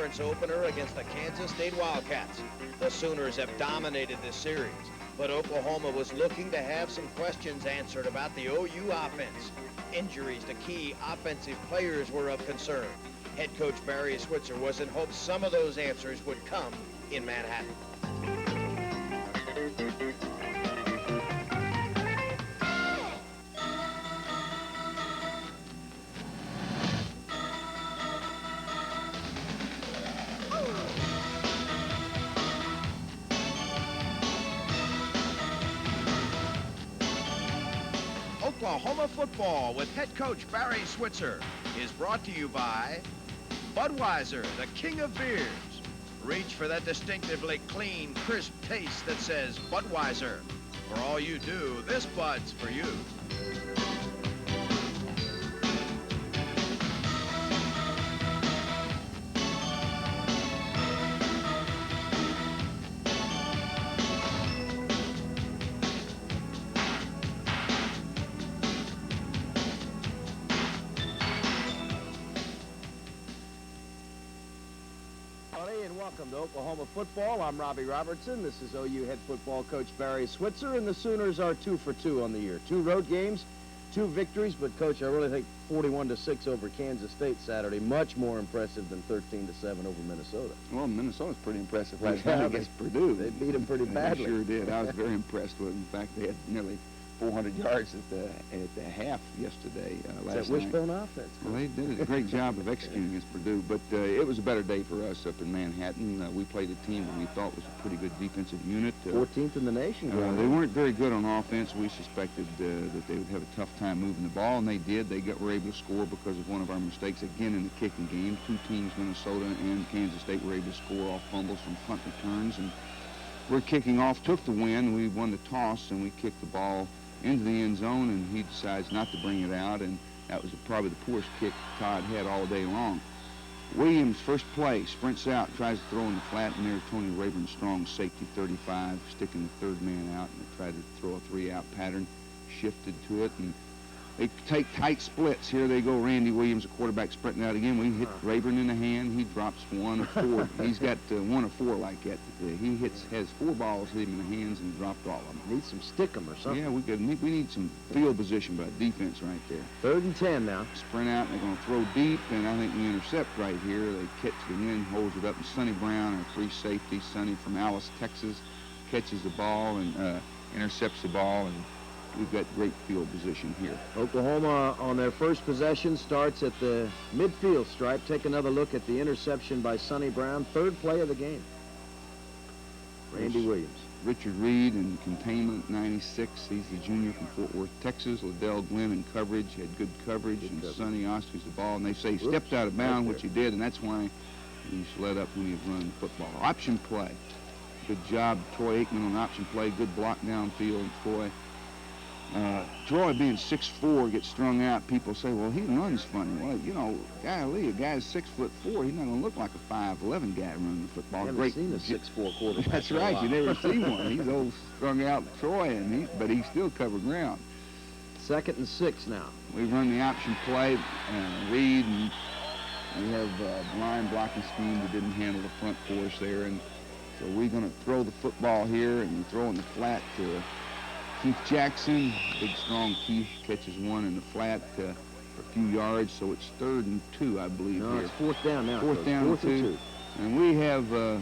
conference opener against the Kansas State Wildcats. The Sooners have dominated this series, but Oklahoma was looking to have some questions answered about the OU offense. Injuries to key offensive players were of concern. Head coach Barry Switzer was in hopes some of those answers would come in Manhattan. Oklahoma football with head coach Barry Switzer is brought to you by Budweiser, the king of beers. Reach for that distinctively clean, crisp taste that says Budweiser. For all you do, this Bud's for you. And welcome to Oklahoma football. I'm Robbie Robertson. This is OU head football coach Barry Switzer, and the Sooners are 2 for 2 on the year. 2 road games, 2 victories, but coach, I really think 41-6 over Kansas State Saturday, much more impressive than 13-7 over Minnesota. Well, Minnesota's pretty impressive last night against Purdue. They beat them pretty badly. They sure did. I was very impressed with them. In fact, they had nearly 400 yards at the half yesterday last night. It's that wishbone offense. Well, they did a great job of executing against Purdue, but it was a better day for us up in Manhattan. We played a team that we thought was a pretty good defensive unit. 14th in the nation. They weren't very good on offense. We suspected that they would have a tough time moving the ball, and they did. They were able to score because of one of our mistakes again in the kicking game. 2 teams, Minnesota and Kansas State, were able to score off fumbles from punt returns, and we're kicking off, took the win. We won the toss, and we kicked the ball into the end zone, and he decides not to bring it out, and that was probably the poorest kick Todd had all day long. Williams, first play, sprints out, tries to throw in the flat, and there Tony Rayburn Strong, safety 35, sticking the third man out, and they tried to throw a 3-out pattern, shifted to it, and they take tight splits. Here they go, Randy Williams, a quarterback, sprinting out again. We hit Rayburn in the hand. He drops 1 of 4. He's got 1 of 4 like that. He has 4 balls hit him in the hands and dropped all of them. Need some stick 'em or something. Yeah, we need some field position by defense right there. 3rd and 10 now. Sprint out, and they're going to throw deep, and I think we intercept right here. They catch the wind, holds it up, and Sonny Brown, our free safety, Sonny from Alice, Texas, catches the ball and intercepts the ball, and we've got great field position here. Oklahoma on their first possession starts at the midfield stripe. Take another look at the interception by Sonny Brown, 3rd play of the game. Randy Williams. Richard Reed in containment, 96. He's the junior from Fort Worth, Texas. Liddell Glenn in coverage, had good coverage, and Sonny Oscar's the ball. And they say he stepped out of bounds, which he did, and that's why he's let up when he's running the football. Option play. Good job, Troy Aikman on option play. Good block downfield, Troy. Troy, being 6'4", gets strung out. People say, well, he runs funny. Well, you know, golly, a guy's 6'4", he's not going to look like a 5'11" guy running the football. You haven't seen a 6'4" quarterback. That's right, you never see one. He's old strung out Troy, but he still covered ground. 2nd and 6 now. We run the option play, Reed, and we have a blind blocking scheme that didn't handle the front for us there, and so we're going to throw the football here, and we throw in the flat to Keith Jackson. Big, strong Keith catches 1 in the flat for a few yards, so it's 3rd and 2, I believe. No, here. it's 4th down now. 4th down and 2. And we have the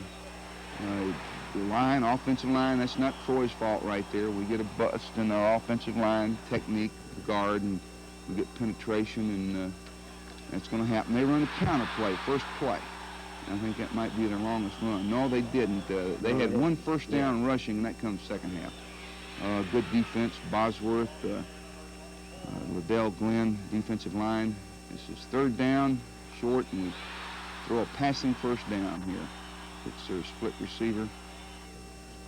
line, offensive line. That's not Troy's fault right there. We get a bust in our offensive line technique, guard, and we get penetration, and that's going to happen. They run a counter play, first play. I think that might be their longest run. No, they didn't. They had 1 first down rushing, and that comes second half. Good defense, Bosworth, Liddell Glenn, defensive line. This is 3rd down, short, and we throw a passing first down here. It's their split receiver.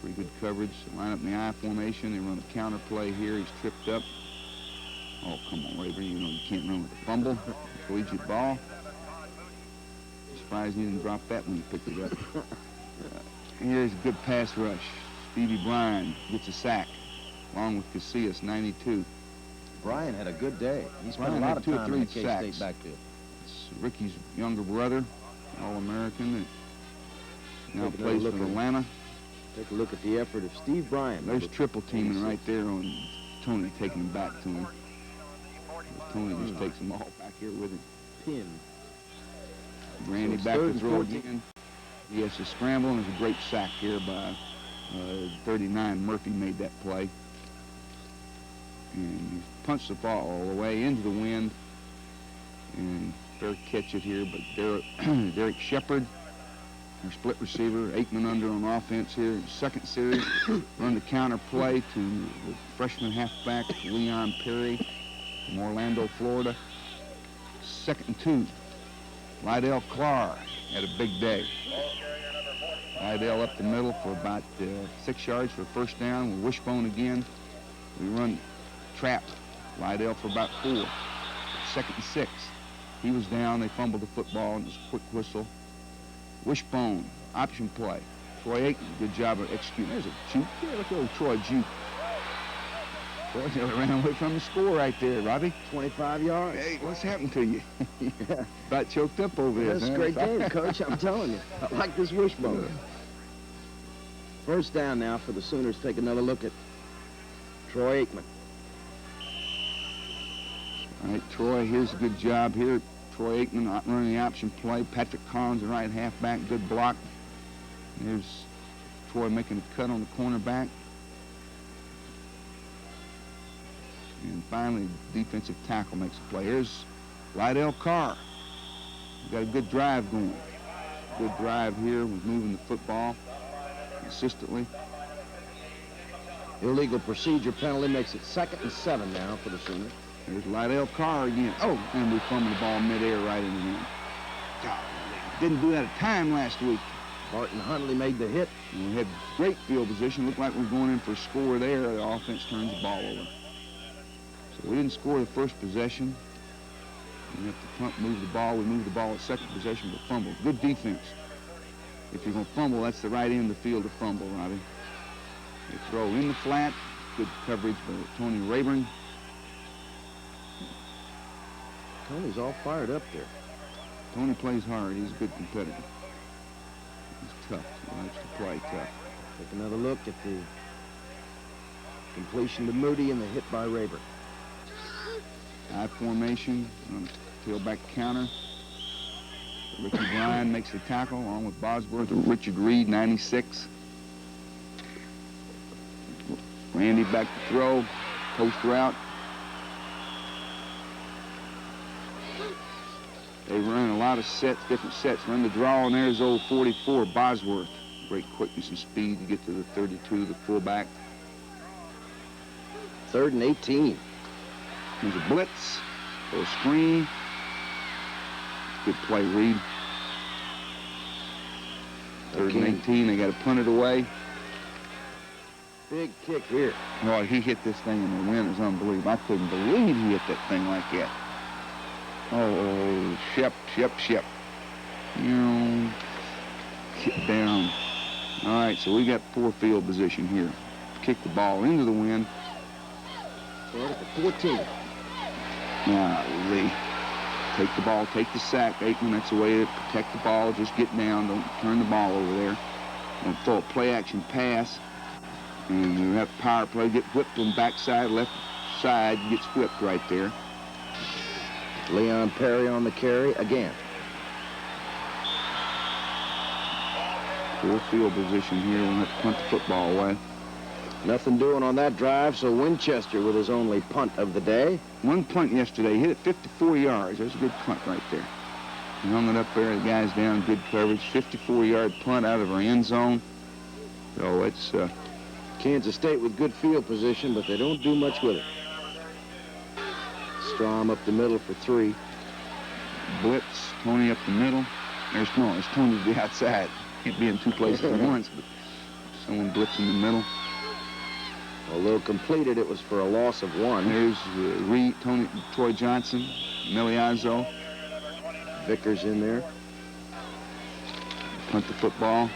Pretty good coverage. They line up in the I formation. They run a counter play here. He's tripped up. Oh, come on, Rayburn. You know you can't run with a fumble. Collegiate ball. Surprised you didn't drop that when you picked it up. Here's a good pass rush. Stevie Bryan gets a sack, along with Casillas, 92. Bryan had a good day. He spent a lot of time in the K-State backfield. It's Ricky's younger brother, All-American that now Take another plays look for at- Atlanta. Take a look at the effort of Steve Bryan. There's triple teaming right there on Tony, taking him back to him. Tony just takes them all back here with him. Pin. Randy it's back third to and throw 14. again. He has to scramble, and there's a great sack here by 39. Murphy made that play. And he punched the ball all the way into the wind. And fair catch it here, but Derek Shepard, our split receiver, Aikman under on offense here. Second series, run the counter play to the freshman halfback, Leon Perry from Orlando, Florida. 2nd and 2. Lydell Clark had a big day. Lydell up the middle for about 6 yards for a first down. With wishbone again. We run trap. Lydell for about 4. 2nd and 6. He was down. They fumbled the football, and it was a quick whistle. Wishbone, option play. Troy Aikman, good job of executing. There's a juke. Yeah, look at old Troy juke. Troy ran away from the score right there, Robbie. 25 yards. Hey, what's happened to you? About choked up over there. That's a great game, Coach. I'm telling you. I like this wishbone. First down now for the Sooners. Take another look at Troy Aikman. All right, Troy, here's a good job here. Troy Aikman running the option play. Patrick Collins, the right halfback, good block. There's Troy making a cut on the cornerback. And finally, defensive tackle makes a play. Here's Lydell Carr. We've got a good drive going. Good drive here with moving the football consistently. Illegal procedure penalty makes it 2nd and 7 now for the Sooners. There's Lydell Carr again. Oh, and we fumbled the ball midair right in the end. God, didn't do that a time last week. Barton Huntley made the hit. And we had great field position. Looked like we were going in for a score there. The offense turns the ball over. So we didn't score the first possession. We have to punt, move the ball. We moved the ball at second possession, but fumbled. Good defense. If you're going to fumble, that's the right end of the field to fumble, Robbie. They throw in the flat. Good coverage by Tony Rayburn. Tony's all fired up there. Tony plays hard. He's a good competitor. He's tough. He likes to play tough. Take another look at the completion to Moody and the hit by Rayburn. I formation on a tailback counter. Ricky Bryan makes the tackle along with Bosworth. Richard Reed, 96. Randy back to throw. Post route. They run a lot of sets, different sets. Run the draw, and there's old 44, Bosworth. Great quickness and speed to get to the 32, the fullback. 3rd and 18. There's a blitz, or a screen. Good play, Reed. 3rd and 18, they got to punt it away. Big kick here. Oh, he hit this thing in the wind. It was unbelievable. I couldn't believe he hit that thing like that. Oh, Shep. Get down. All right, so we got poor field position here. Kick the ball into the wind. Start at the 14. Golly. Take the ball, take the sack. Aikman, that's the way to protect the ball. Just get down. Don't turn the ball over there. Don't throw a play-action pass. And you have power play. Get whipped on backside, left side. Gets whipped right there. Leon Perry on the carry again. Poor field position here. We'll have to punt the football away. Nothing doing on that drive, so Winchester with his only punt of the day. One punt yesterday. Hit it 54 yards. There's a good punt right there. He hung it up there. The guy's down. Good coverage. 54-yard punt out of our end zone. So it's... Kansas State with good field position, but they don't do much with it. Strom up the middle for 3. Blitz, Tony up the middle. There's Tony to the outside. Can't be in two places at once, but someone blitz in the middle. Although completed, it was for a loss of 1. There's Reed, Troy Johnson, Miliazzo. Vickers in there. Punt the football.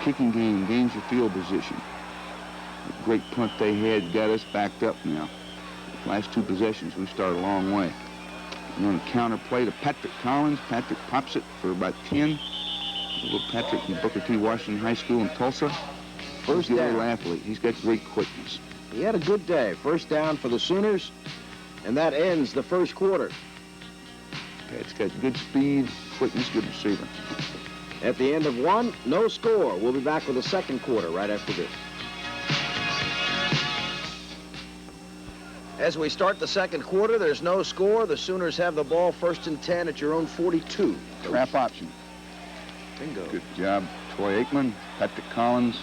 Kicking game, gains your field position. The great punt they had got us backed up now. Last 2 possessions, we started a long way. Run a counter play to Patrick Collins. Patrick pops it for about 10. Little Patrick from Booker T. Washington High School in Tulsa. First He's a down. little athlete. He's got great quickness. He had a good day. First down for the Sooners, and that ends the first quarter. Pat's got good speed, quickness, good receiver. At the end of one, no score. We'll be back with the second quarter right after this. As we start the second quarter, there's no score. The Sooners have the ball 1st and 10 at your own 42. Trap option. Bingo. Good job, Troy Aikman, Patrick Collins.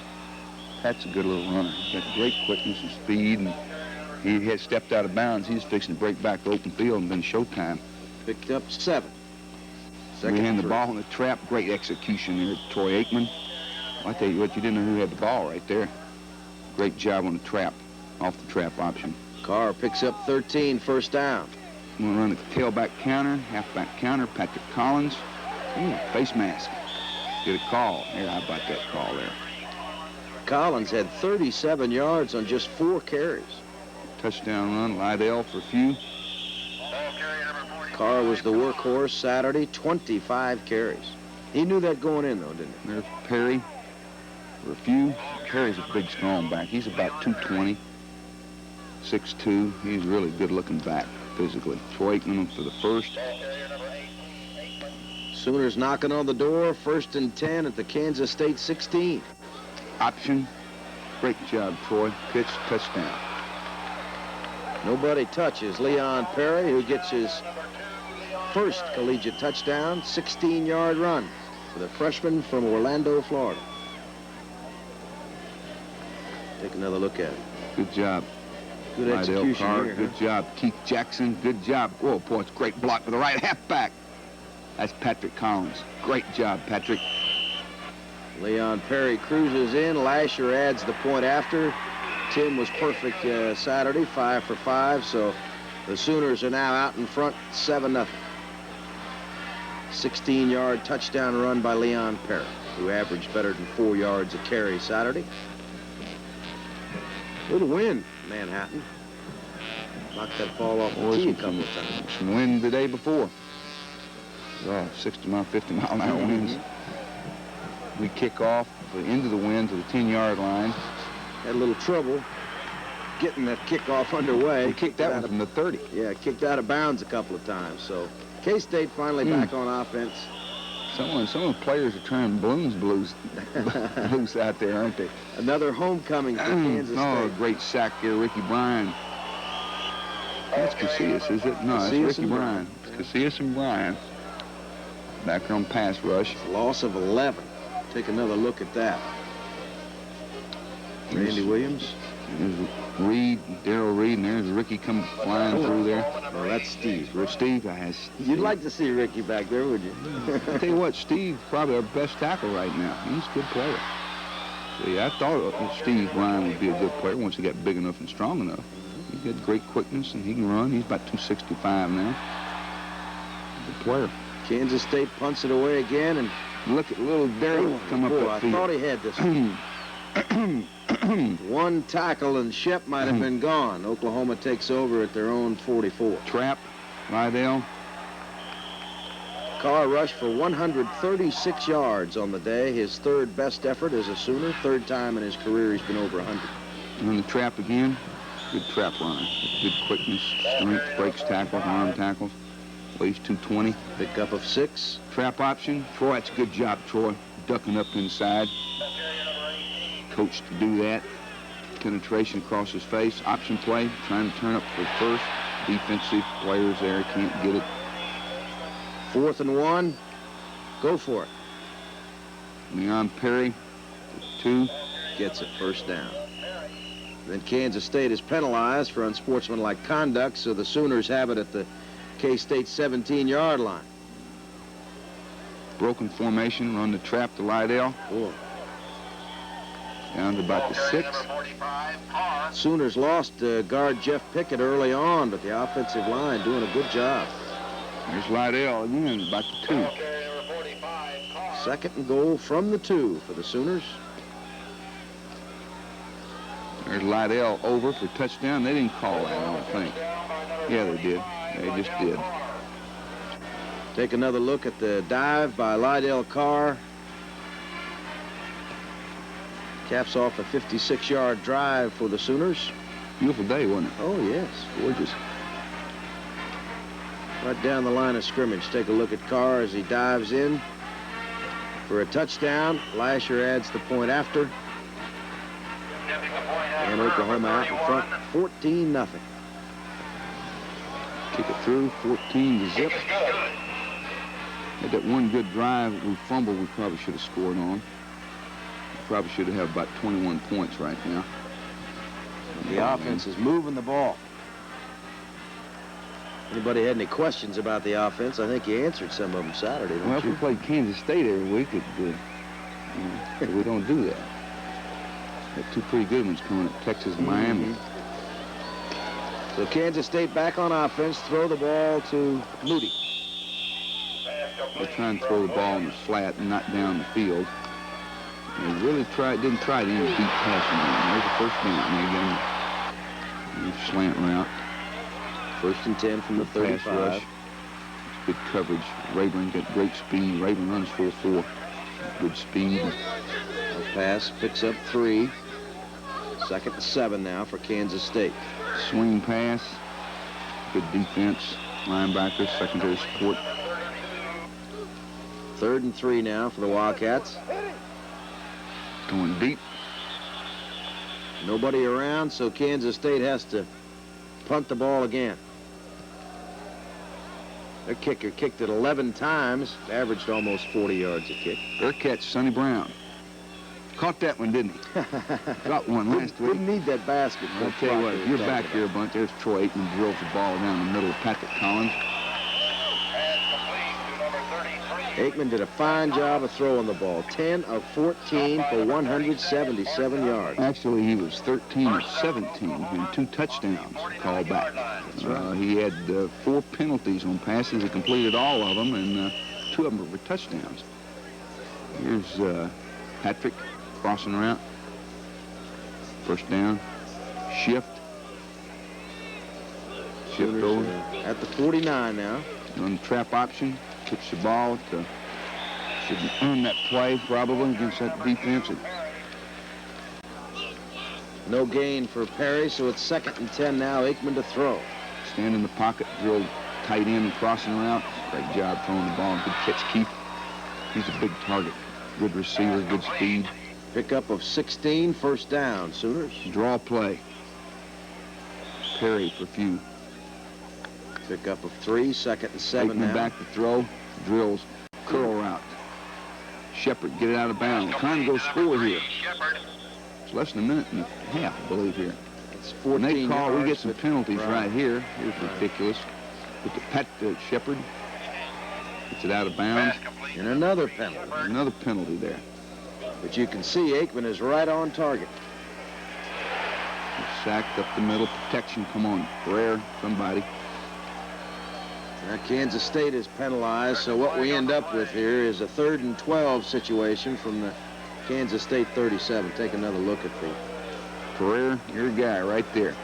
Pat's a good little runner. He's got great quickness and speed, and he has stepped out of bounds. He's fixing to break back to open field and then showtime. Picked up 7. We hand the three. ball in the trap. Great execution there, Troy Aikman. I tell you what, you didn't know who had the ball right there. Great job on the trap, off the trap option. Carr picks up 13, first down. I'm going to run the tailback counter, halfback counter, Patrick Collins. Face mask. Get a call. Here, how about that call there? Collins had 37 yards on just 4 carries. Touchdown run, Lydell for a few. Carr was the workhorse Saturday, 25 carries. He knew that going in, though, didn't he? There's Perry for a few. Perry's a big, strong back. He's about 220, 6'2". He's really good-looking back physically. Troy Aikman for the first. Sooners knocking on the door, 1st and 10 at the Kansas State 16. Option. Great job, Troy. Pitch, touchdown. Nobody touches Leon Perry, who gets his first collegiate touchdown, 16-yard run for the freshman from Orlando, Florida. Take another look at it. Good job. Good Lydell execution Carr, here. good job. Keith Jackson, good job. Whoa, boy, it's a great block for the right halfback. That's Patrick Collins. Great job, Patrick. Leon Perry cruises in. Lasher adds the point after. Tim was perfect Saturday, 5 for 5, so the Sooners are now out in front, 7-0. 16-yard touchdown run by Leon Perry, who averaged better than 4 yards a carry Saturday. Little wind, Manhattan. Knocked that ball off the tee a couple of times. Some wind the day before. 60-mile, 50-mile-an-hour winds. We kick off into the wind to the 10-yard line. Had a little trouble getting that kickoff underway. We kicked that one from the 30. Yeah, kicked out of bounds a couple of times. So K-State finally back on offense. Some of the players are turning balloons loose out there, aren't they? Another homecoming for Kansas State. Oh, great sack there, Ricky Bryan. That's Casillas, is it? No, Casillas that's Ricky and Bryan. It's Casillas and Bryan. Back on pass rush. Loss of 11. Take another look at that. Randy Williams. There's Reed, Darryl Reed, and there's Ricky come flying through there. Oh, that's Steve. Steve, You'd like to see Ricky back there, would you? I tell you what, Steve's probably our best tackle right now. He's a good player. See, I thought Steve Ryan would be a good player once he got big enough and strong enough. He's got great quickness, and he can run. He's about 265 now. Good player. Kansas State punts it away again, and look at little Darryl come up that I field. thought he had this one. One tackle, and Shep might have been gone. Oklahoma takes over at their own 44. Trap, Lydell. Carr rushed for 136 yards on the day. His 3rd best effort as a Sooner. 3rd time in his career he's been over 100. On the trap again. Good trap runner. Good quickness, strength, breaks tackles, arm tackles. Weighs 220. Pickup of 6. Trap option. Troy, that's a good job, Troy. Ducking up inside. Coach to do that. Penetration across his face. Option play. Trying to turn up for first. Defensive players there. Can't get it. 4th and 1. Go for it. Leon Perry, 2. Gets it, first down. Then Kansas State is penalized for unsportsmanlike conduct, so the Sooners have it at the K-State 17-yard line. Broken formation, run the trap to Lydell. Boy. Down to about the 6. Sooners lost guard Jeff Pickett early on, but the offensive line doing a good job. There's Lydell again, about the 2. 2nd and goal from the 2 for the Sooners. There's Lydell over for touchdown. They didn't call that, I don't think. Yeah, they did. They just did. Take another look at the dive by Lydell Carr. Caps off a 56-yard drive for the Sooners. Beautiful day, wasn't it? Oh, yes. Gorgeous. Right down the line of scrimmage. Take a look at Carr as he dives in for a touchdown. Lasher adds the point after. And Oklahoma out in front, 14-0. Kick it through, 14 to zip. Had that one good drive we fumbled, we probably should have scored on. We probably should have about 21 points right now. The offense is moving the ball. Anybody had any questions about the offense? I think you answered some of them Saturday, didn't Well, if you? we played Kansas State every week, we don't do that. Got two pretty good ones coming up, Texas and Miami. So Kansas State back on offense. Throw the ball to Moody. They try and throw the ball in the flat and not down the field. They really didn't try to end deep passing game. There's the first down. And they get a slant route. 1st and 10 from the Pass 35. rush. Good coverage. Rayburn got great speed. Rayburn runs 4-4. Good speed. A pass picks up 3. 2nd and 7 now for Kansas State. Swing pass. Good defense. Linebackers, secondary support. 3rd and 3 now for the Wildcats. Going deep. Nobody around, so Kansas State has to punt the ball again. Their kicker kicked it 11 times, averaged almost 40 yards a kick. Their catch, Sonny Brown. Caught that one, didn't he? Got one last week. Didn't need that basket. I'll tell you what, if you're back here a bunch, there's Troy Aikman drills the ball down the middle of Patrick Collins. Aikman did a fine job of throwing the ball. 10 of 14 for 177 yards. Actually, he was 13 of 17 and 2 touchdowns called back. That's right. He had 4 penalties on passes. He completed all of them, and 2 of them were touchdowns. Here's Patrick crossing route. First down. Shift. Shift over. At the 49 now. On the trap option. Pitch the ball to, should earn that play probably against that defense. No gain for Perry, so it's 2nd and 10 now. Aikman to throw. Stand in the pocket, drill tight end crossing route. Great job throwing the ball. Good catch, Keith. He's a big target. Good receiver, good speed. Pickup of 16, 1st down. Sooners. Draw play. Perry for a few. Pickup of 3, 2nd and 7 Aikman now. back to throw. Drills curl route. Shepard, get it out of bounds. Trying to go score here. It's less than a minute and a half, I believe, here. It's When 14 they call, we yards, get some but- penalties right here. Here's Right. ridiculous. With the Pat Shepard. Gets it out of bounds. And another penalty. Another penalty there. But you can see Aikman is right on target. Sacked up the middle. Protection, come on. Rare, somebody. Now Kansas State is penalized, so what we end up with here is a 3rd and 12 situation from the Kansas State 37. Take another look at the... Pereira, your guy right there.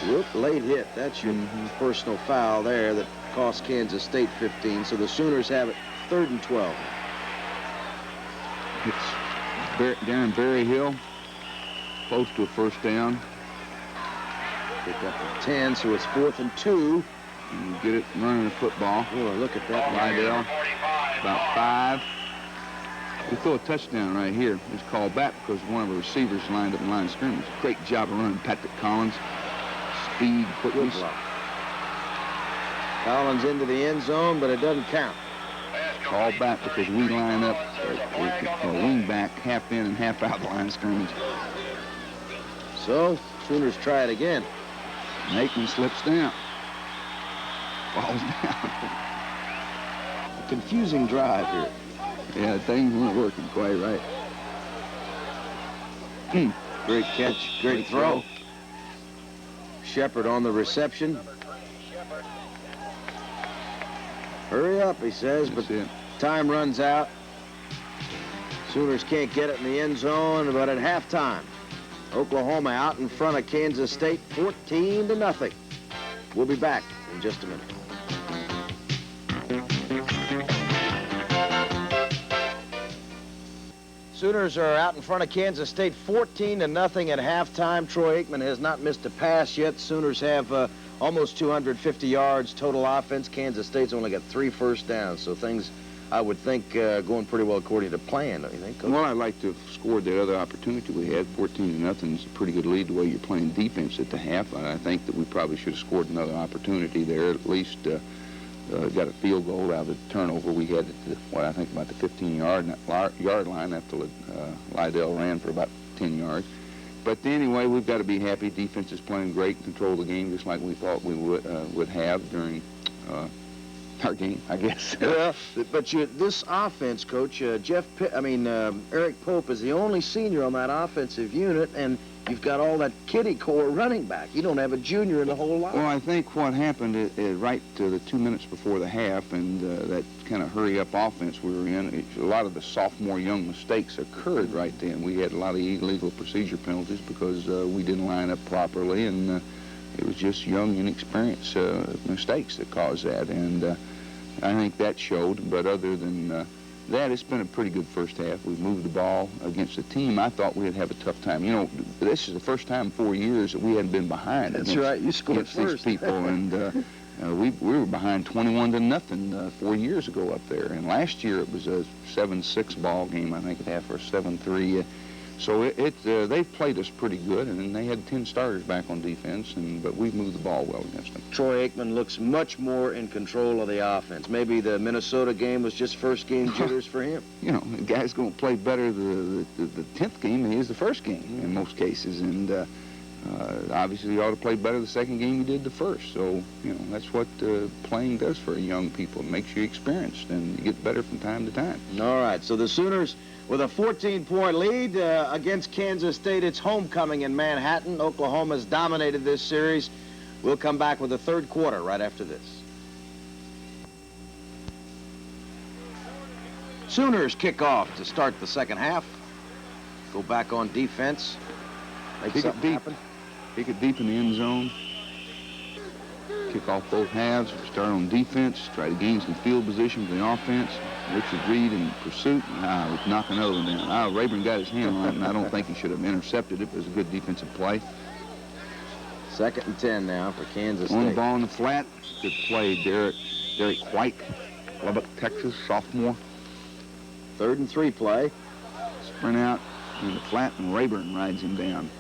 Whoop, late hit. That's your personal foul there that cost Kansas State 15. So the Sooners have it 3rd and 12. It's Darren Berryhill. Close to a 1st down. Pick up at 10, so it's 4th and 2. And you get it running the football. Oh, look at that. Lydell, about 5. We throw a touchdown right here. It's called back because one of the receivers lined up in line of scrimmage. Great job of running Patrick Collins. Speed, quickness. Good block. Collins into the end zone, but it doesn't count. Called back because we line up a wing back half in and half out the line of scrimmage. So, Sooners try it again. Aikman slips down. Falls down. A confusing drive here. Yeah, things weren't working quite right. Great catch, great throw. Shepard on the reception. Hurry up, he says, but That's it. time runs out. Sooners can't get it in the end zone, but at halftime, Oklahoma out in front of Kansas State, 14-0. We'll be back in just a minute. Sooners are out in front of Kansas State 14-0 at halftime. Troy Aikman has not missed a pass yet. Sooners have almost 250 yards total offense. Kansas State's only got 3 first downs, so things, I would think, going pretty well according to plan, don't you think, Coach? Well, I'd like to have scored that other opportunity we had. 14-0 is a pretty good lead the way you're playing defense at the half. I think that we probably should have scored another opportunity there, at least got a field goal out of the turnover we had at what I think about the 15-yard line after Lydell ran for about 10 yards. But anyway, we've got to be happy. Defense is playing great, control the game just like we thought we would have during our game, I guess. Yeah, but this offense, Coach, Eric Pope is the only senior on that offensive unit, and you've got all that kiddie core running back. You don't have a junior in the whole lot. Well, I think what happened is right to the 2 minutes before the half, and that kind of hurry-up offense we were in, a lot of the sophomore young mistakes occurred right then. We had a lot of illegal procedure penalties because we didn't line up properly, and it was just young, inexperienced mistakes that caused that. And I think that showed, but other than that, it's been a pretty good first half. We've moved the ball against a team I thought we'd have a tough time. You know, this is the first time in 4 years that we hadn't been behind. That's right. You scored first. These people, and we were behind 21-0 4 years ago up there. And last year it was a 7-6 ball game, I think, at half, or 7-3. So they've played us pretty good, and they had 10 starters back on defense, but we've moved the ball well against them. Troy Aikman looks much more in control of the offense. Maybe the Minnesota game was just first game jitters for him. You know, the guy's going to play better the 10th game than he is the first game in most cases, and obviously he ought to play better the second game he did the first. So, you know, that's what playing does for young people. It makes you experienced, and you get better from time to time. All right, so the Sooners with a 14-point lead against Kansas State. It's homecoming in Manhattan. Oklahoma's dominated this series. We'll come back with the third quarter right after this. Sooners kick off to start the second half. Go back on defense. Make something happen. Kick it deep in the end zone. Kick off both halves. Start on defense. Try to gain some field position for the offense. Richard Reed in pursuit. He's knocking another one down. Rayburn got his hand on it, and I don't think he should have intercepted it. It was a good defensive play. 2nd and 10 now for Kansas State. On the ball in the flat. Good play, Derek White, Lubbock, Texas, sophomore. 3rd and 3 play. Sprint out in the flat, and Rayburn rides him down.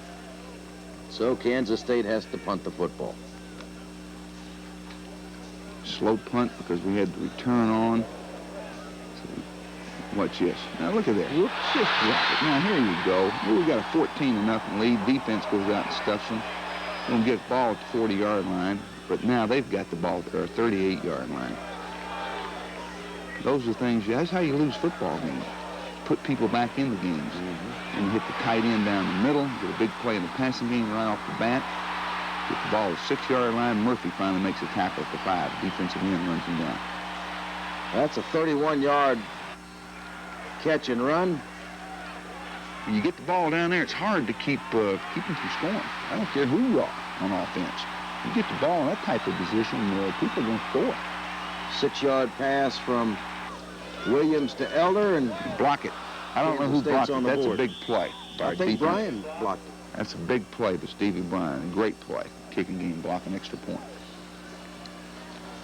So Kansas State has to punt the football. Slow punt because we had the return on. Watch this. Now look at that. Whoops, just drop it. Now here you go. Here we got a 14-0 lead. Defense goes out and stuffs them. Gonna get the ball at the 40-yard line, but now they've got the ball at our 38-yard line. Those are things. That's how you lose football games. Put people back in the games, and hit the tight end down the middle. Get a big play in the passing game right off the bat. Get the ball at the 6-yard line. Murphy finally makes a tackle at the 5. Defensive end runs him down. That's a 31-yard catch and run. When you get the ball down there, it's hard to keep them from scoring. I don't care who you are on offense. You get the ball in that type of position, people are going to score. 6-yard pass from Williams to Elder, and block it. I don't know who blocked it. That's a big play. I think Bryan blocked it. That's a big play to Stevie Bryan. A great play. Kicking game, blocking extra point.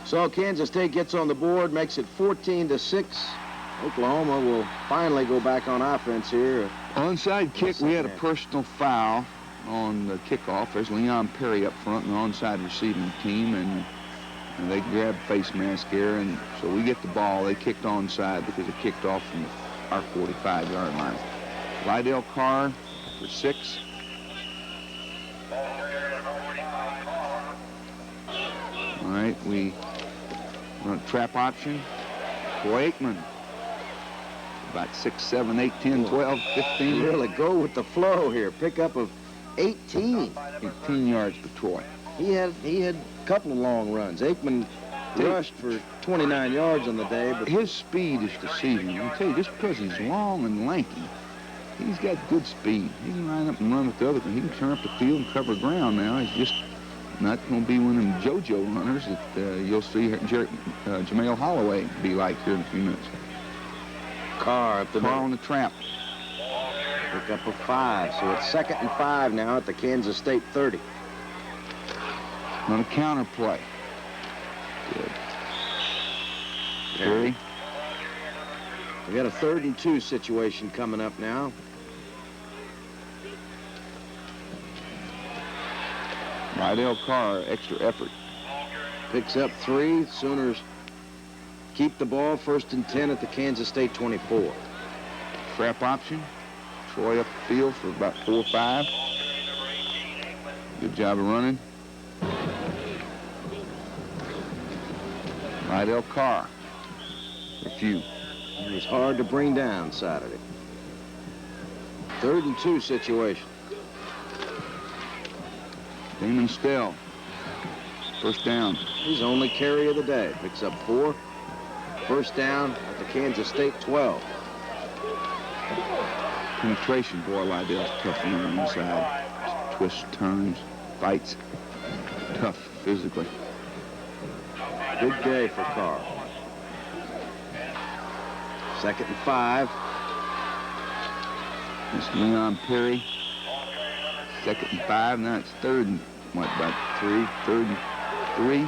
So Kansas State gets on the board, makes it 14-6. Oklahoma will finally go back on offense here. Onside kick, we had a personal foul on the kickoff. There's Leon Perry up front in the onside receiving team, and they grabbed face mask here, and so we get the ball. They kicked onside because it kicked off from our 45-yard line. Lydell Carr for 6. All right, we run a trap option. Troy Aikman. About 6, 7, 8, 10, 12, 15. Really go with the flow here. Pickup of 18. 18 yards for Troy. He had a couple of long runs. Aikman rushed for 29 yards on the day, but his speed is deceiving. I tell you, just because he's long and lanky, he's got good speed. He can line up and run with the other. He can turn up the field and cover ground now. He's just not going to be one of them JoJo runners that you'll see Jameel Holloway be like here in a few minutes. Carr up the Carr on the trap. Pick up a 5, so it's 2nd and 5 now at the Kansas State 30. On a counter play. Good. Perry. We got a 3rd and 2 situation coming up now. Rydell Carr, extra effort. Picks up 3. Sooners keep the ball, 1st and 10 at the Kansas State 24. Trap option. Troy up the field for about 4 or 5. Good job of running. Rydell Carr. A few. It was hard to bring down Saturday. 3rd and 2 situation. Damon Stell. 1st down. His only carry of the day. Picks up 4. 1st down at the Kansas State 12. Penetration, boy, Lydell's tough on the inside. Twists, turns, fights. Tough physically. Big day for Carr. 2nd and 5. It's Leon Perry. 2nd and 5. Now it's 3rd and, what, about 3? 3rd and 3.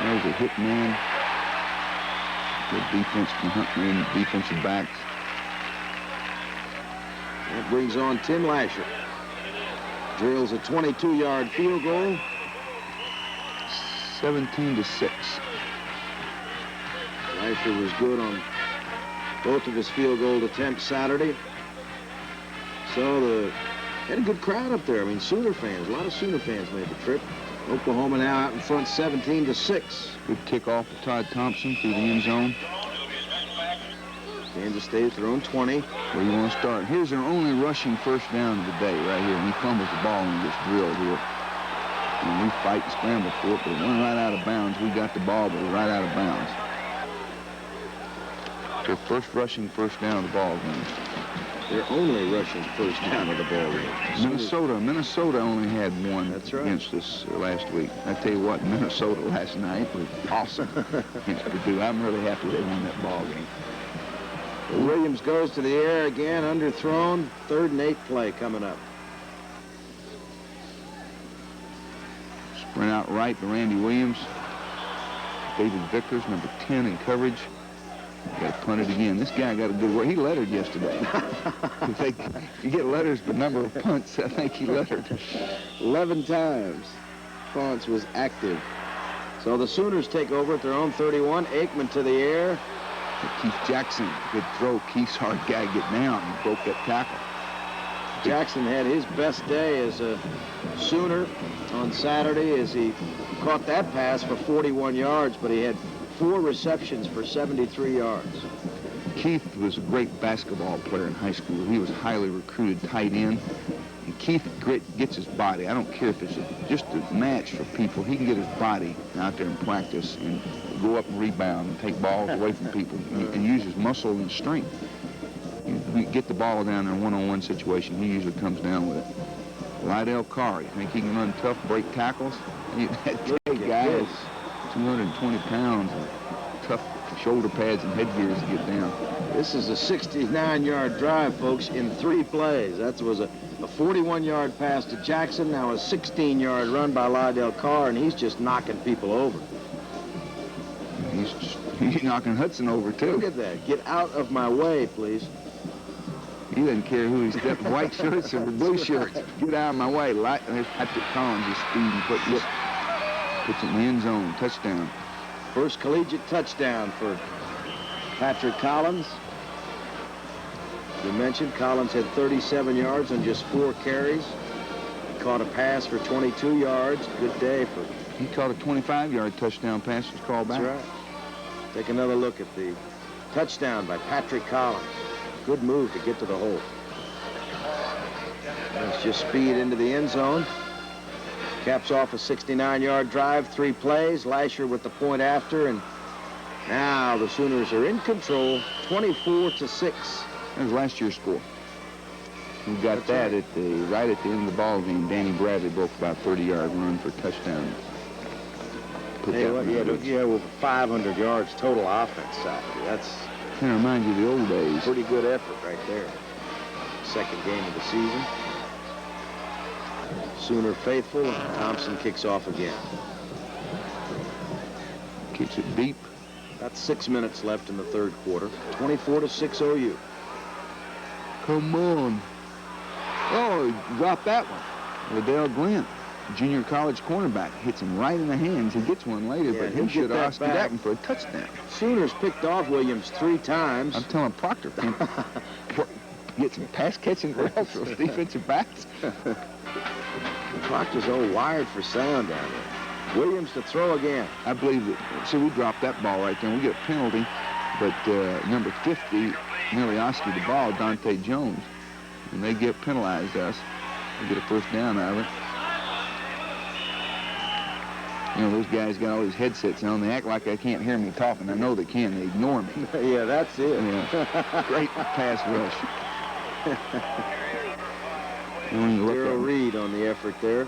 There's a hit man. Good defense from Huntley, defensive backs. That brings on Tim Lasher. Drills a 22-yard field goal. 17-6. Lasher was good on both of his field goal attempts Saturday. So had a good crowd up there. I mean, Sooner fans, a lot of Sooner fans made the trip. Oklahoma now out in front 17-6. Good kickoff to Todd Thompson through the end zone. Kansas State's their own 20. Where you want to start. Here's their only rushing 1st down of the day right here. And he fumbles the ball and gets drilled here. And we fight and scramble for it, but it went right out of bounds. We got the ball, but it was right out of bounds. Their first rushing 1st down of the ball game. They're only rushing 1st down of the ball game. Minnesota only had one. That's right. Against us last week. I tell you what, Minnesota last night was awesome against Purdue. I'm really happy they won that ball game. Williams goes to the air again, underthrown. 3rd and 8 play coming up. Sprint out right to Randy Williams. David Vickers, number 10 in coverage. Got to punt it again. This guy got a good work. He lettered yesterday. If you get letters for number of punts, I think he lettered. 11 times. Fonts was active. So the Sooners take over at their own 31. Aikman to the air. Keith Jackson, good throw. Keith's hard guy to get down and broke that tackle. Jackson had his best day as a Sooner on Saturday as he caught that pass for 41 yards, but he had 4 receptions for 73 yards. Keith was a great basketball player in high school. He was highly recruited tight end. And Keith gets his body. I don't care if it's just a match for people. He can get his body out there in practice and go up and rebound and take balls away from people and use his muscle and strength. You get the ball down there in one-on-one situation, he usually comes down with it. Rydell Carr, you think he can run tough, break tackles? That big guy is 220 pounds, tough shoulder pads and headgears to get down. This is a 69-yard drive, folks, in 3 plays. That was a 41-yard pass to Jackson, now a 16-yard run by Rydell Carr, and he's just knocking people over. He's knocking Hudson over, too. Look at that. Get out of my way, please. He doesn't care who he's got, white shirts or blue shirts. Get out of my way. There's Patrick Collins is speeding, puts it in the end zone. Touchdown. First collegiate touchdown for Patrick Collins. You mentioned Collins had 37 yards on just 4 carries. He caught a pass for 22 yards. Good day for... He caught a 25-yard touchdown pass. Was called back. That's right. Take another look at the touchdown by Patrick Collins. Good move to get to the hole. Let's just speed into the end zone. Caps off a 69-yard drive, 3 plays. Lasher with the point after, and now the Sooners are in control, 24-6. That was last year's score. We got that right at the end of the ball game. Danny Bradley broke about a 30-yard run for a touchdown. Hey, what, yeah, over 500 yards total offense Saturday. That's kind of reminds you of the old days. Pretty good effort right there. second game of the season. Sooner faithful, and Thompson kicks off again. Kicks it deep. About 6 minutes left in the third quarter. 24-6 OU. Come on. Oh, he dropped that one. Liddell Glenn, junior college cornerback, hits him right in the hands. He gets one later, Yeah, but he'll he should get have that Oski back. Dackman for a touchdown. Sooners picked off Williams 3 times. I'm telling Proctor, get some pass-catching routes for those defensive backs. Proctor's all wired for sound down there. Williams to throw again. I believe that, see, we dropped that ball right there. We get a penalty, but number 50 nearly Oski the ball, Dante Jones, and they get penalized us. We get a first down out of it. You know, those guys got all these headsets on. They act like they can't hear me talking. I know they can. They ignore me. Yeah, that's it. Yeah. Great pass rush. Darryl Reed on the effort there.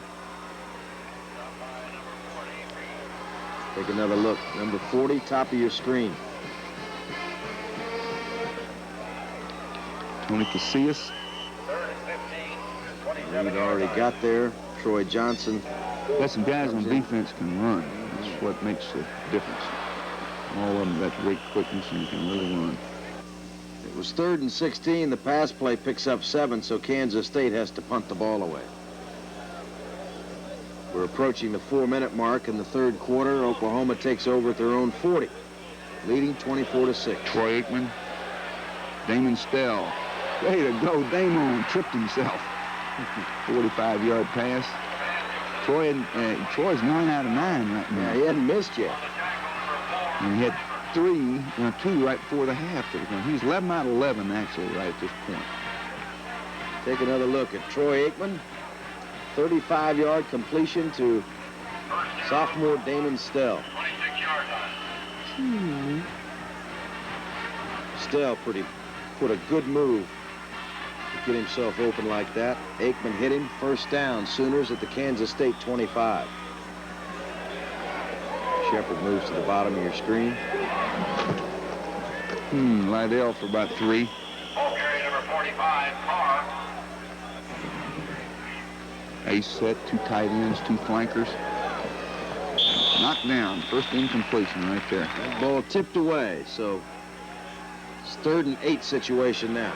Take another look. Number 40, top of your screen. Tony Casillas. Reed already got there. Troy Johnson. Got some guys on defense can run. That's what makes the difference. All of them got great quickness and can really run. It was 3rd and 16. The pass play picks up 7, so Kansas State has to punt the ball away. We're approaching the 4-minute mark in the third quarter. Oklahoma takes over at their own 40, leading 24-6. Troy Aikman, Damon Stell. Way to go, Damon tripped himself. 45-yard pass. Troy's 9 out of 9 right now. Yeah, he hadn't missed yet. And he had 2 right before the half. He's 11 out of 11 actually right at this point. Take another look at Troy Aikman. 35-yard completion to sophomore Damon Stell. Stell put a good move to get himself open like that. Aikman hit him. First down. Sooners at the Kansas State 25. Shepard moves to the bottom of your screen. Liddell for about 3. Carry number 45, Carr. Ace set, 2 tight ends, 2 flankers. Knocked down. First incompletion right there. That ball tipped away, so it's 3rd and 8 situation now.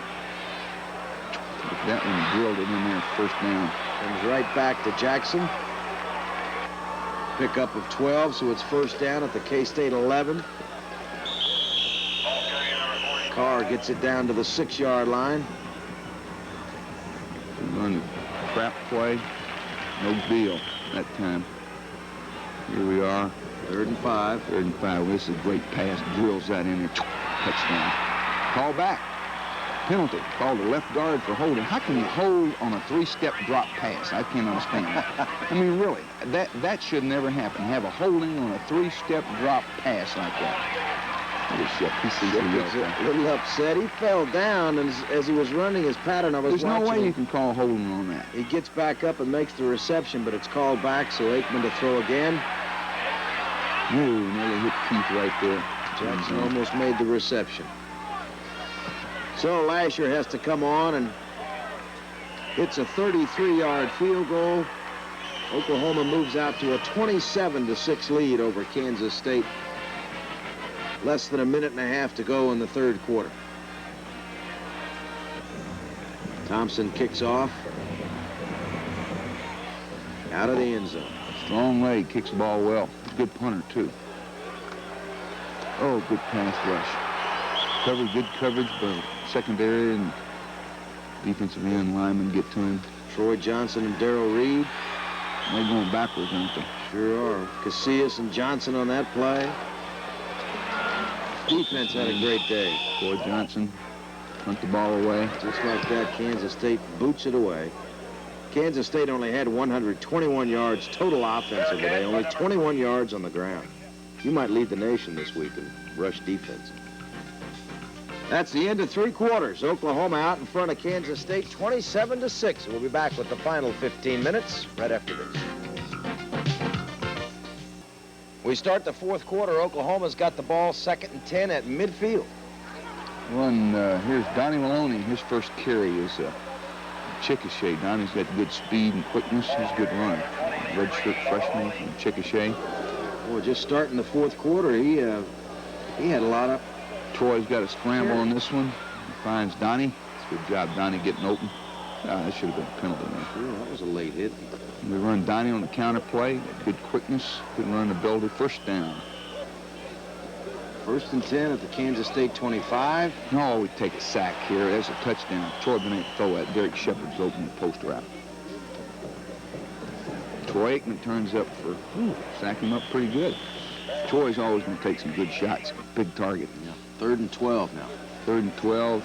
That one drilled it in there, first down. Comes right back to Jackson. Pickup of 12, so it's first down at the K-State 11. Carr gets it down to the 6-yard line. Run the crap play. No deal that time. Here we are. 3rd and 5. 3rd and 5. This is a great pass. Drills that in there. Touchdown. Call back. Penalty. Called the left guard for holding. How can you hold on a 3-step drop pass? I can't understand that. I mean, really, that should never happen. Have a holding on a 3-step drop pass like that. A little upset. He fell down, and as he was running his pattern, I was There's watching no way him. you can call holding on that. He gets back up and makes the reception, but it's called back, so Aikman to throw again. Ooh, nearly hit Keith right there. Jackson almost made the reception. So Lasher has to come on and hits a 33-yard field goal. Oklahoma moves out to a 27-6 lead over Kansas State. Less than a minute and a half to go in the third quarter. Thompson kicks off. Out of the end zone. Strong leg, kicks the ball well. Good punter, too. Oh, good pass rush. Good coverage by secondary and defensive end linemen get to him. Troy Johnson and Darryl Reed. They're going backwards, aren't they? Sure are. Casillas and Johnson on that play. Defense had a great day. Troy Johnson punt the ball away. Just like that, Kansas State boots it away. Kansas State only had 121 yards total offensive today, only 21 yards on the ground. You might lead the nation this week in rush defense. That's the end of 3 quarters. Oklahoma out in front of Kansas State, 27-6. We'll be back with the final 15 minutes right after this. We start the fourth quarter. Oklahoma's got the ball 2nd and 10 at midfield. Here's Donnie Maloney. His first carry is Chickasha. Donnie's got good speed and quickness. He's a good runner. Redshirt freshman from Chickasha. Well, just starting the fourth quarter, he had a lot of... Troy's got a scramble on this one. He finds Donnie. It's a good job, Donnie, getting open. That should have been a penalty there. Sure, that was a late hit. We run Donnie on the counter play. Good quickness. Good run the builder. First down. 1st and 10 at the Kansas State 25. No, we take a sack here. There's a touchdown. Troy been able to throw that. Derek Shepard's open the post route. Troy Aikman turns up for, sack him up pretty good. Troy's always going to take some good shots. Big target. Yeah. 3rd and 12 now. 3rd and 12.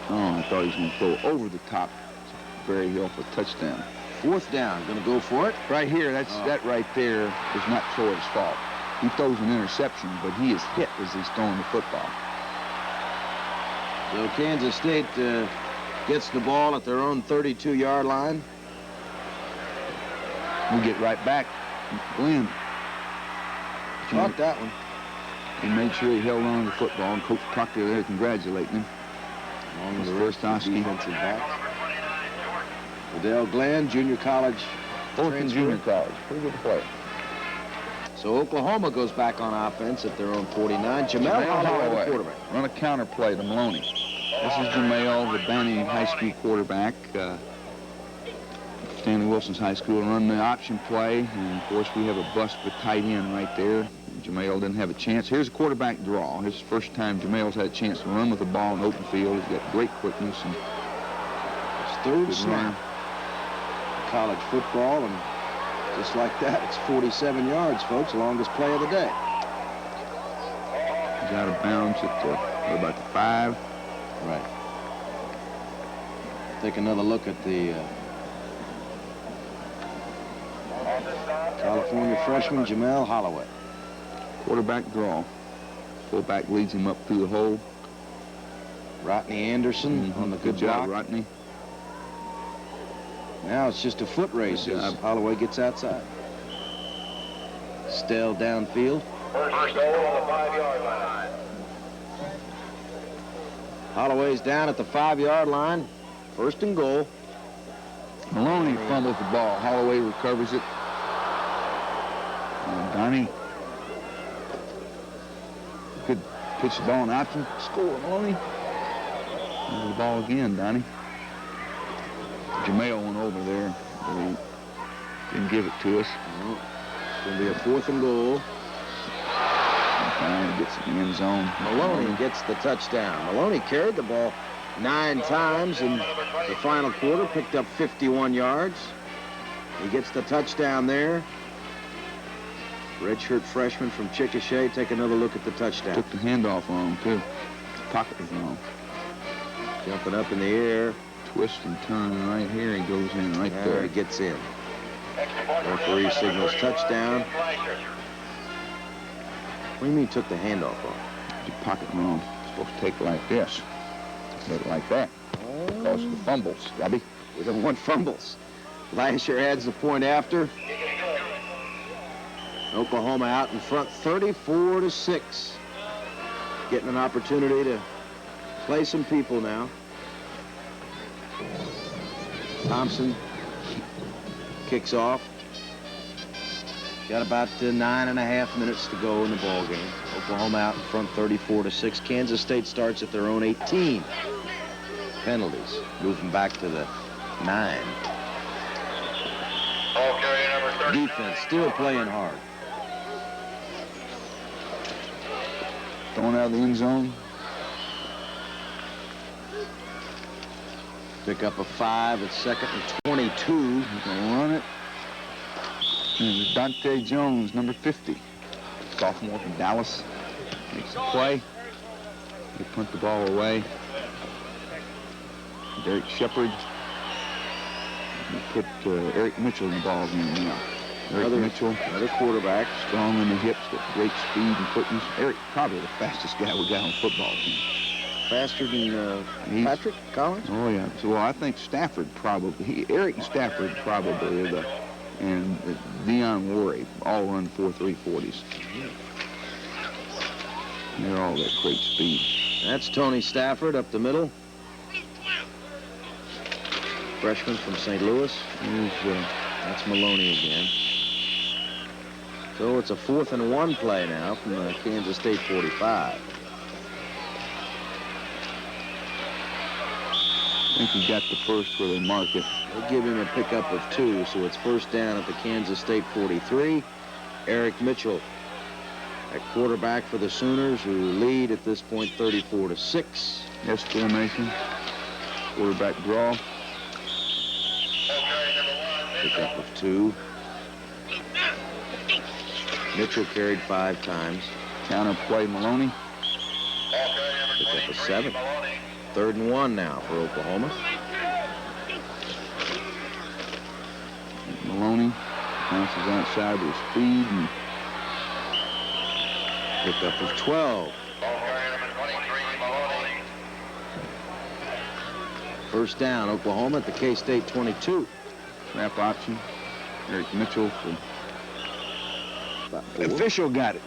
Oh, I thought he was going to throw over the top. Barry Hill for a touchdown. 4th down. Going to go for it. Right here, that right there is not Troy's fault. He throws an interception, but he is hit as he's throwing the football. So Kansas State gets the ball at their own 32-yard line. We get right back. Glenn. Caught that one. He made sure he held on to the football, and Coach Proctor there congratulating him. Along with the rest of the defensive backs. Odell Glenn, junior college. Orphan junior college. Pretty good player. So Oklahoma goes back on offense at their own 49. Jamel Holloway, the quarterback. Run a counter play to Maloney. This is Jamel, the Banning High School quarterback. Stanley Wilson's high school. Run the option play. And, of course, we have a bust with tight end right there. Jamel didn't have a chance. Here's a quarterback draw. His first time Jamel's had a chance to run with the ball in open field. He's got great quickness. And his third snap. College football, and just like that, it's 47 yards, folks. Longest play of the day. He's out of bounds at about the 5. Right. Take another look at the California freshman Jamel Holloway. Quarterback draw. Fullback leads him up through the hole. Rodney Anderson on the good job, block. Rodney. Now it's just a foot race as Holloway gets outside. Stell downfield. First goal on the 5-yard line. Holloway's down at the 5-yard line. 1st and goal. Maloney fumbles the ball. Holloway recovers it. And Donnie could pitch the ball in option. Score, Maloney. There's the ball again, Donnie. Jamel went over there, but he didn't give it to us. It's going to be a 4th and goal. Finally gets in the end zone. Maloney gets the touchdown. Maloney carried the ball 9 times in the final quarter, picked up 51 yards. He gets the touchdown there. Redshirt freshman from Chickasha. Take another look at the touchdown. Took the handoff on him, too. Pocket was wrong. Jumping up in the air. Twist and turn right here. He goes in right there. He gets in. Referee signals touchdown. What do you mean took the handoff on? Your pocket wrong. Supposed to take it like this. Take it like that. Because of the fumbles, Robbie. We don't want fumbles. Lasher adds the point after. Oklahoma out in front 34-6. Getting an opportunity to play some people now. Thompson kicks off. Got about 9.5 minutes to go in the ball game. Oklahoma out in front 34-6. Kansas State starts at their own 18. Penalties. Moving back to the 9. Ball carrier number 30. Defense still playing hard. Thrown out of the end zone. Pick up a 5 at 2nd and 22. He's going to run it. And Dante Jones, number 50. Sophomore from Dallas. Makes the play. They punt the ball away. Derek Shepard. They put Eric Mitchell in the ball game now. Eric Mitchell. Another quarterback. Strong in the hips, got great speed and quickness. Eric, probably the fastest guy we got on the football team. Faster than Patrick Collins? Oh, yeah. So, well, I think Stafford probably. Eric and Stafford probably are the. And Dion Worry all run 4.3 40s. They're all got great speed. That's Tony Stafford up the middle. freshman from St. Louis. That's Maloney again. So it's a 4th and 1 play now from the Kansas State 45. I think he got the first where they mark it. They give him a pickup of 2, so it's first down at the Kansas State 43. Eric Mitchell at quarterback for the Sooners, who lead at this point 34-6. S formation. Quarterback draw. Pickup of 2. Mitchell carried 5 times. Counter play Maloney. Pickup of 7. 3rd and 1 now for Oklahoma. Maloney bounces outside with speed and Pickup of 12. First down, Oklahoma at the K-State 22. trap option. Eric Mitchell for About 4. official got it.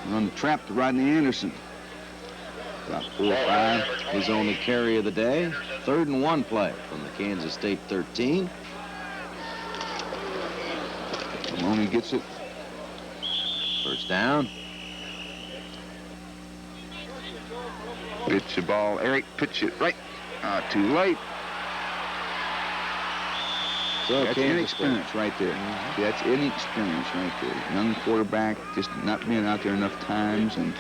On the trap to Rodney Anderson. About 4 or 5. His only carry of the day. 3rd and 1 play from the Kansas State 13. Maloney gets it. First down. Pitch the ball. Eric pitch it right. Too late. So That's Kansas State. inexperience right there. See, that's inexperience right there. Young quarterback, just not being out there enough times, and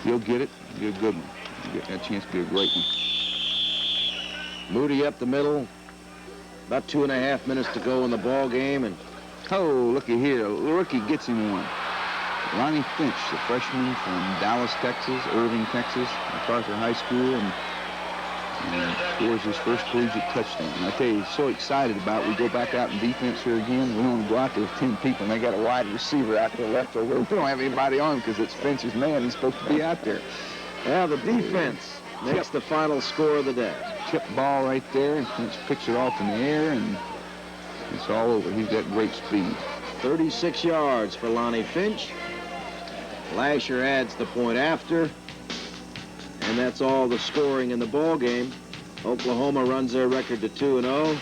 you'll get it. You'll be a good one. You get that chance to be a great one. Moody up the middle. About 2.5 minutes to go in the ball game, and Oh, looky here. The rookie gets him one. Lonnie Finch, the freshman from Dallas, Texas, Irving, Texas, MacArthur High School, and scores his first collegiate touchdown. And I tell you, he's so excited about it. We go back out in defense here again. We don't want to go out there with 10 people, and they got a wide receiver out there left over. We don't have anybody on him because it's Finch's man. He's supposed to be out there. yeah, the defense makes the final score of the day. Tip ball right there, and Finch picks it off in the air, and it's all over. He's got great speed. 36 yards for Lonnie Finch. Lasher adds the point after. And that's all the scoring in the ball game. Oklahoma runs their record to 2-0.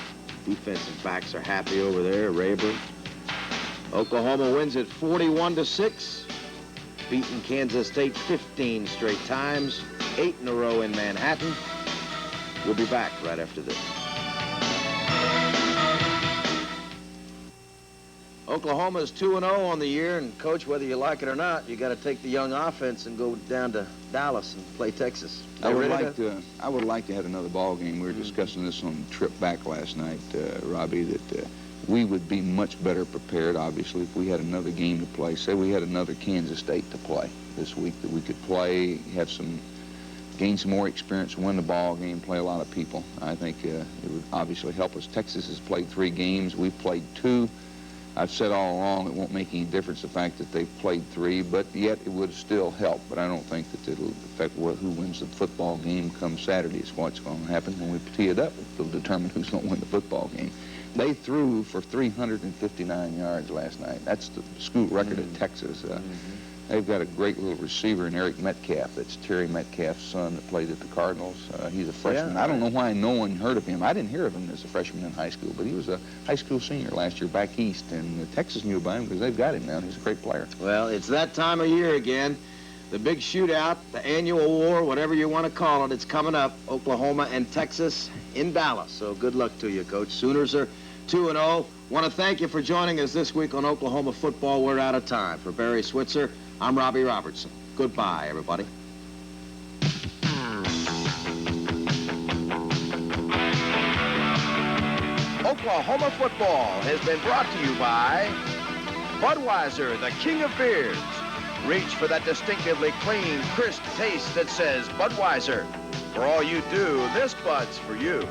Defensive backs are happy over there, Rayburn. Oklahoma wins it 41-6. Beaten Kansas State 15 straight times, 8 in a row in Manhattan. We'll be back right after this. Oklahoma's 2-0 on the year, and Coach, whether you like it or not, you got to take the young offense and go down to Dallas and play Texas. I would like to have another ball game. We were discussing this on the trip back last night, Robbie, that we would be much better prepared, obviously, if we had another game to play. Say we had another Kansas State to play this week, that we could play, gain some more experience, win the ball game, play a lot of people. I think it would obviously help us. Texas has played 3 games. We've played 2. I've said all along it won't make any difference the fact that they've played 3, but yet it would still help. But I don't think that it'll affect who wins the football game come Saturday. Is what's going to happen when we tee it up. It'll determine who's going to win the football game. They threw for 359 yards last night. That's the school record at Texas. They've got a great little receiver in Eric Metcalf. That's Terry Metcalf's son that played at the Cardinals. He's a freshman. Yeah. I don't know why no one heard of him. I didn't hear of him as a freshman in high school, but he was a high school senior last year back east, and Texas knew about him because they've got him now. He's a great player. Well, it's that time of year again. The big shootout, the annual war, whatever you want to call it, it's coming up. Oklahoma and Texas in Dallas. So good luck to you, Coach. Sooners are 2-0. Want to thank you for joining us this week on Oklahoma football. We're out of time. For Barry Switzer, I'm Robbie Robertson. Goodbye, everybody. Oklahoma football has been brought to you by Budweiser, the king of beers. Reach for that distinctively clean, crisp taste that says Budweiser. For all you do, this Bud's for you.